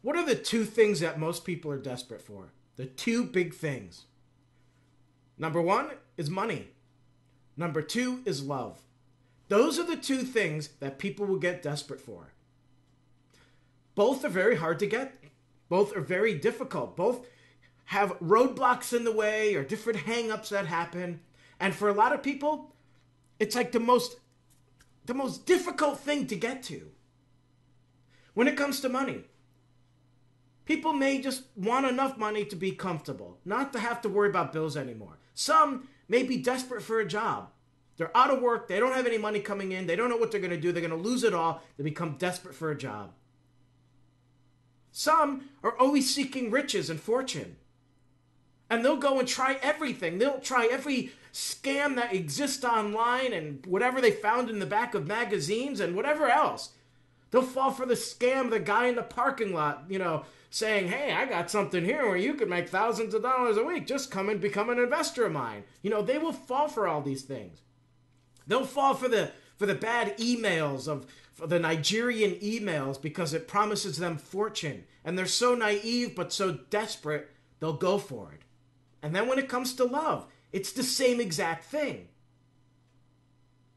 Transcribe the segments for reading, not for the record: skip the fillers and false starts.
What are the two things that most people are desperate for? The two big things. Number one is money. Number two is love. Those are the two things that people will get desperate for. Both are very hard to get. Both are very difficult. Both have roadblocks in the way or different hang-ups that happen. And for a lot of people, it's like the most difficult thing to get to. When it comes to money, people may just want enough money to be comfortable, not to have to worry about bills anymore. Some may be desperate for a job. They're out of work. They don't have any money coming in. They don't know what they're going to do. They're going to lose it all. They become desperate for a job. Some are always seeking riches and fortune. And they'll go and try everything. They'll try every scam that exists online and whatever they found in the back of magazines and whatever else. They'll fall for the scam of the guy in the parking lot, saying, hey, I got something here where you could make thousands of dollars a week. Just come and become an investor of mine. They will fall for all these things. They'll fall for the bad emails for the Nigerian emails because it promises them fortune. And they're so naive but so desperate, they'll go for it. And then when it comes to love, it's the same exact thing.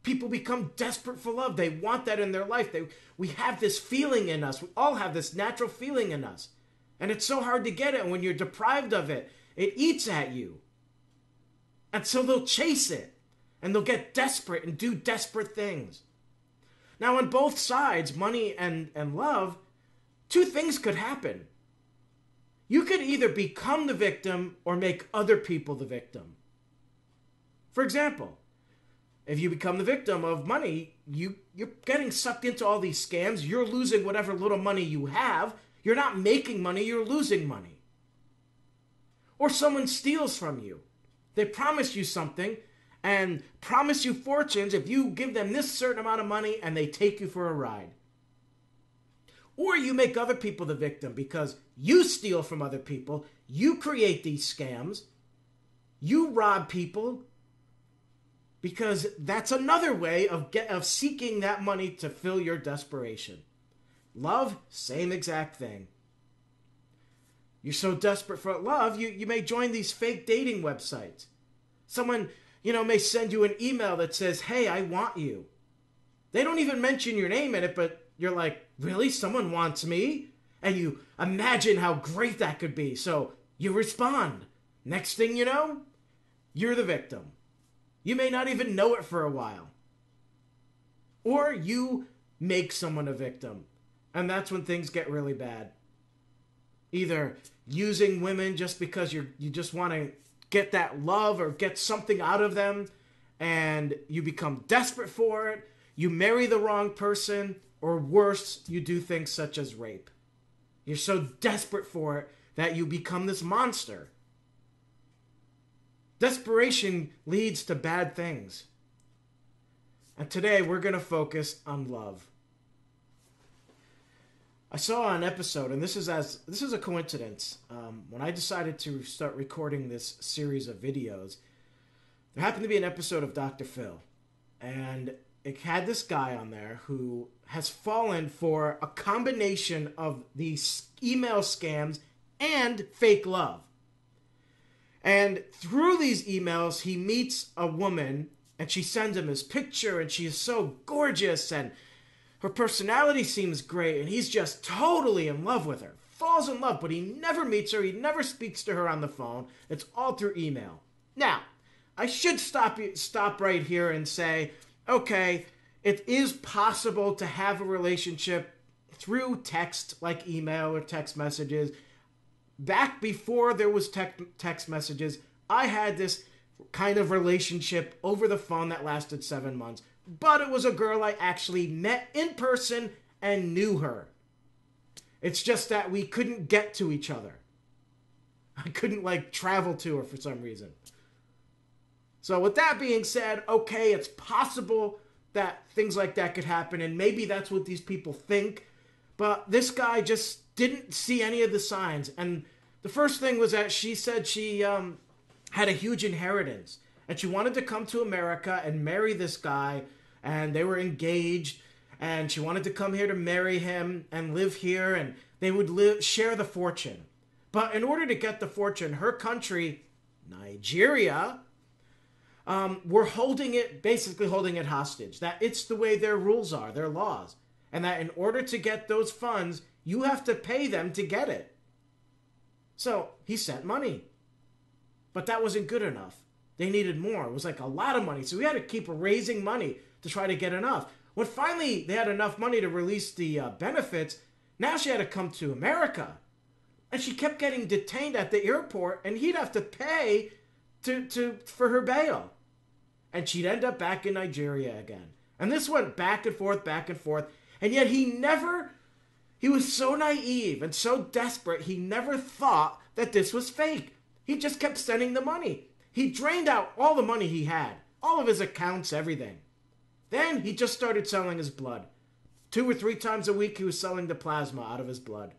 People become desperate for love. They want that in their life. We have this feeling in us. We all have this natural feeling in us. And it's so hard to get it. And when you're deprived of it, it eats at you. And so they'll chase it. And they'll get desperate and do desperate things. Now, on both sides, money and love, two things could happen. You could either become the victim or make other people the victim. For example, if you become the victim of money, you're getting sucked into all these scams. You're losing whatever little money you have. You're not making money, you're losing money. Or someone steals from you. They promise you something and promise you fortunes if you give them this certain amount of money and they take you for a ride. Or you make other people the victim because you steal from other people, you create these scams, you rob people, because that's another way of seeking that money to fill your desperation. Love, same exact thing. You're so desperate for love, you may join these fake dating websites. Someone, may send you an email that says, hey, I want you. They don't even mention your name in it, but you're like, really? Someone wants me? And you imagine how great that could be. So you respond. Next thing you know, you're the victim. You may not even know it for a while. Or you make someone a victim. And that's when things get really bad. Either using women just because you just want to get that love or get something out of them, and you become desperate for it, you marry the wrong person, or worse, you do things such as rape. You're so desperate for it that you become this monster. Desperation leads to bad things. And today we're going to focus on love. I saw an episode, and this is a coincidence. When I decided to start recording this series of videos, there happened to be an episode of Dr. Phil. And it had this guy on there who has fallen for a combination of these email scams and fake love. And through these emails, he meets a woman, and she sends him his picture, and she is so gorgeous, and her personality seems great, and he's just totally in love with her. Falls in love, but he never meets her, he never speaks to her on the phone. It's all through email. Now, I should stop right here and say, okay, it is possible to have a relationship through text, like email or text messages. Back before there was text messages, I had this kind of relationship over the phone that lasted 7 months. But it was a girl I actually met in person and knew her. It's just that we couldn't get to each other. I couldn't travel to her for some reason. So with that being said, okay, it's possible that things like that could happen, and maybe that's what these people think. But this guy just didn't see any of the signs. And the first thing was that she said she had a huge inheritance. And she wanted to come to America and marry this guy, and they were engaged, and she wanted to come here to marry him and live here, and they would share the fortune. But in order to get the fortune, her country, Nigeria, were basically holding it hostage. That it's the way their rules are, their laws. And that in order to get those funds, you have to pay them to get it. So he sent money. But that wasn't good enough. They needed more. It was like a lot of money. So we had to keep raising money to try to get enough. When finally they had enough money to release the benefits, now she had to come to America. And she kept getting detained at the airport, and he'd have to pay for her bail. And she'd end up back in Nigeria again. And this went back and forth, back and forth. And yet he was so naive and so desperate, he never thought that this was fake. He just kept sending the money. He drained out all the money he had, all of his accounts, everything. Then he just started selling his blood. 2 or 3 times a week, he was selling the plasma out of his blood.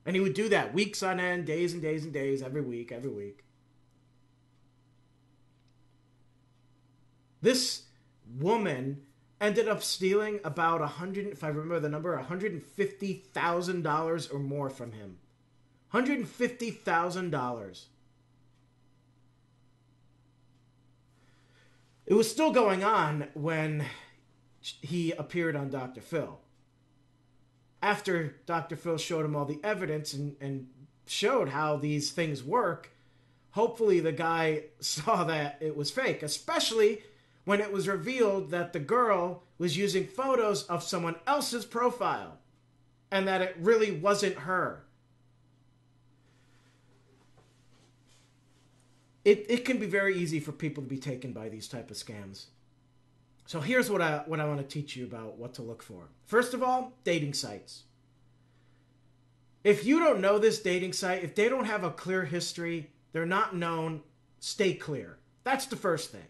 And he would do that weeks on end, days and days and days, every week. This woman ended up stealing about if I remember the number, $150,000 or more from him. $150,000. It was still going on when he appeared on Dr. Phil. After Dr. Phil showed him all the evidence and showed how these things work, hopefully the guy saw that it was fake, especially when it was revealed that the girl was using photos of someone else's profile and that it really wasn't her. It can be very easy for people to be taken by these type of scams. So here's what I want to teach you about what to look for. First of all, dating sites. If you don't know this dating site, if they don't have a clear history, they're not known, stay clear. That's the first thing.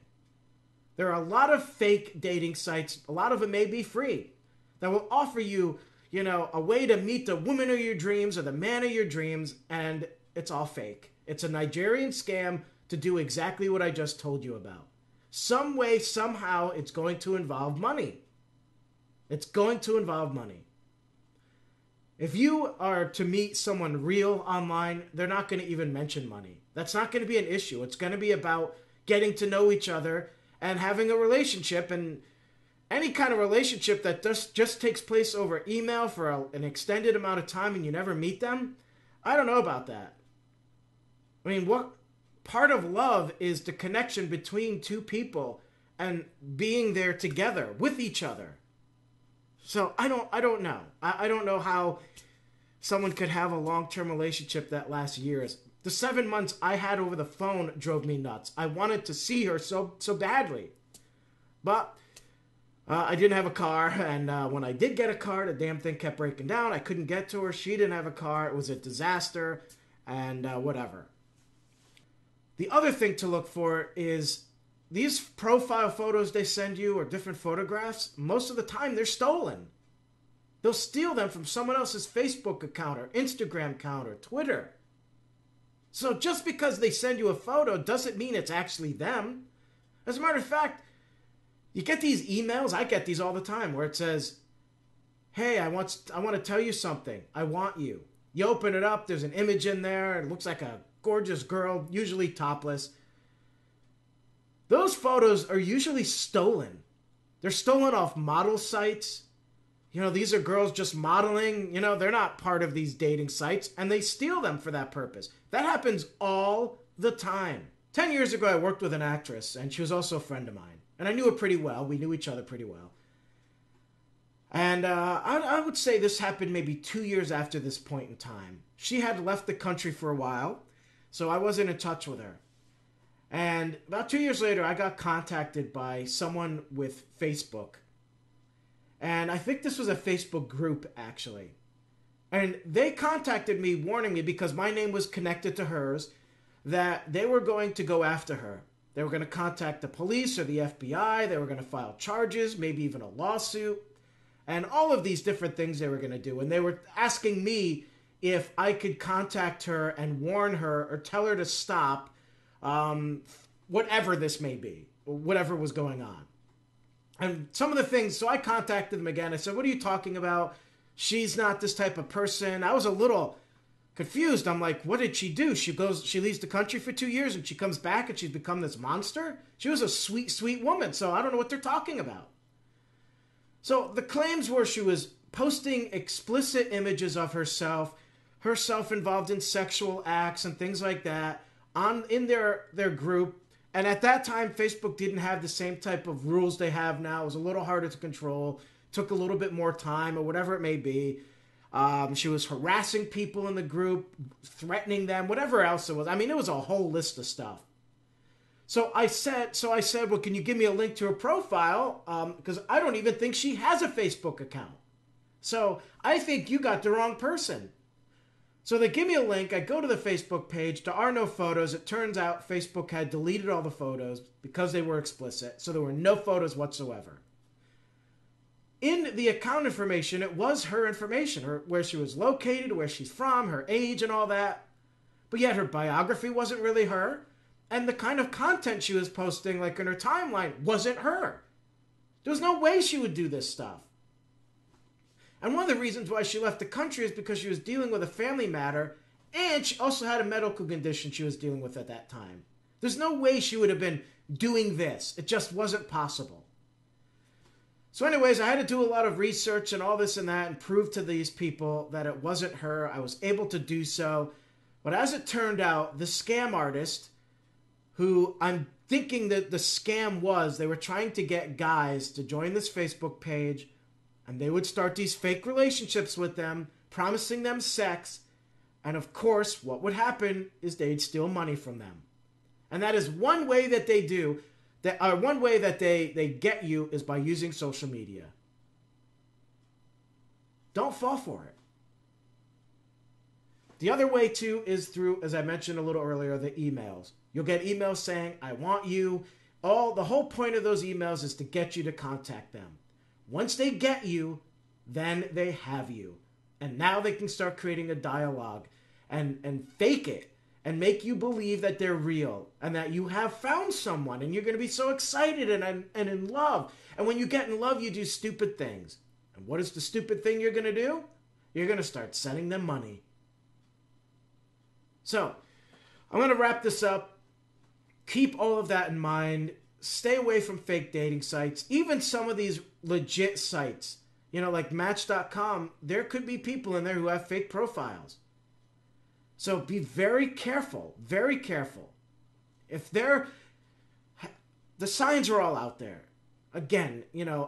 There are a lot of fake dating sites, a lot of them may be free, that will offer you, a way to meet the woman of your dreams or the man of your dreams, and it's all fake. It's a Nigerian scam to do exactly what I just told you about. Some way, somehow, it's going to involve money. It's going to involve money. If you are to meet someone real online, they're not going to even mention money. That's not going to be an issue. It's going to be about getting to know each other and having a relationship. And any kind of relationship that just takes place over email for an extended amount of time and you never meet them, I don't know about that. I mean, what part of love is the connection between two people and being there together with each other. So I don't know. I don't know how someone could have a long-term relationship that lasts years. The 7 months I had over the phone drove me nuts. I wanted to see her so badly. But I didn't have a car, and when I did get a car, the damn thing kept breaking down. I couldn't get to her. She didn't have a car. It was a disaster, and whatever. The other thing to look for is these profile photos they send you or different photographs, most of the time they're stolen. They'll steal them from someone else's Facebook account or Instagram account or Twitter. So just because they send you a photo doesn't mean it's actually them. As a matter of fact, you get these emails, I get these all the time, where it says, hey, I want to tell you something. I want you. You open it up, there's an image in there. It looks like a gorgeous girl, usually topless. Those photos are usually stolen. They're stolen off model sites. These are girls just modeling. They're not part of these dating sites, and they steal them for that purpose. That happens all the time. 10 years ago, I worked with an actress, and she was also a friend of mine. And I knew her pretty well. We knew each other pretty well. And I would say this happened maybe 2 years after this point in time. She had left the country for a while, so I wasn't in touch with her. And about 2 years later, I got contacted by someone with Facebook. And I think this was a Facebook group, actually. And they contacted me, warning me, because my name was connected to hers, that they were going to go after her. They were going to contact the police or the FBI. They were going to file charges, maybe even a lawsuit. And all of these different things they were going to do. And they were asking me if I could contact her and warn her or tell her to stop whatever this may be, or whatever was going on. And some of the things, so I contacted them again. I said, what are you talking about? She's not this type of person. I was a little confused. I'm like, what did she do? She leaves the country for 2 years and she comes back and she's become this monster? She was a sweet, sweet woman. So I don't know what they're talking about. So the claims were she was posting explicit images of herself involved in sexual acts and things like that in their group. And at that time, Facebook didn't have the same type of rules they have now. It was a little harder to control, took a little bit more time or whatever it may be. She was harassing people in the group, threatening them, whatever else it was. I mean, it was a whole list of stuff. So I said, well, can you give me a link to her profile? Because I don't even think she has a Facebook account. So I think you got the wrong person. So they give me a link. I go to the Facebook page. There are no photos. It turns out Facebook had deleted all the photos because they were explicit. So there were no photos whatsoever. In the account information, it was her information, where she was located, where she's from, her age, and all that. But yet her biography wasn't really her. And the kind of content she was posting, like in her timeline, wasn't her. There was no way she would do this stuff. And one of the reasons why she left the country is because she was dealing with a family matter, and she also had a medical condition she was dealing with at that time. There's no way she would have been doing this. It just wasn't possible. So anyways, I had to do a lot of research and all this and that and prove to these people that it wasn't her. I was able to do so. But as it turned out, the scam artist, who I'm thinking that the scam was, they were trying to get guys to join this Facebook page, and they would start these fake relationships with them, promising them sex. And of course, what would happen is they'd steal money from them. And that is one way that they do, one way that they get you is by using social media. Don't fall for it. The other way too is through, as I mentioned a little earlier, the emails. You'll get emails saying, I want you. The whole point of those emails is to get you to contact them. Once they get you, then they have you. And now they can start creating a dialogue and fake it and make you believe that they're real and that you have found someone and you're going to be so excited and in love. And when you get in love, you do stupid things. And what is the stupid thing you're going to do? You're going to start sending them money. So, I'm going to wrap this up. Keep all of that in mind. Stay away from fake dating sites. Even some of these legit sites, like Match.com, there could be people in there who have fake profiles. So be very careful, very careful. The signs are all out there. Again,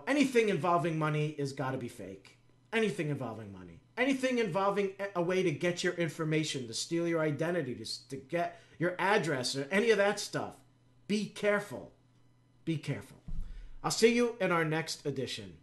anything involving money has got to be fake. Anything involving money. Anything involving a way to get your information, to steal your identity, to get your address, or any of that stuff. Be careful. Be careful. I'll see you in our next edition.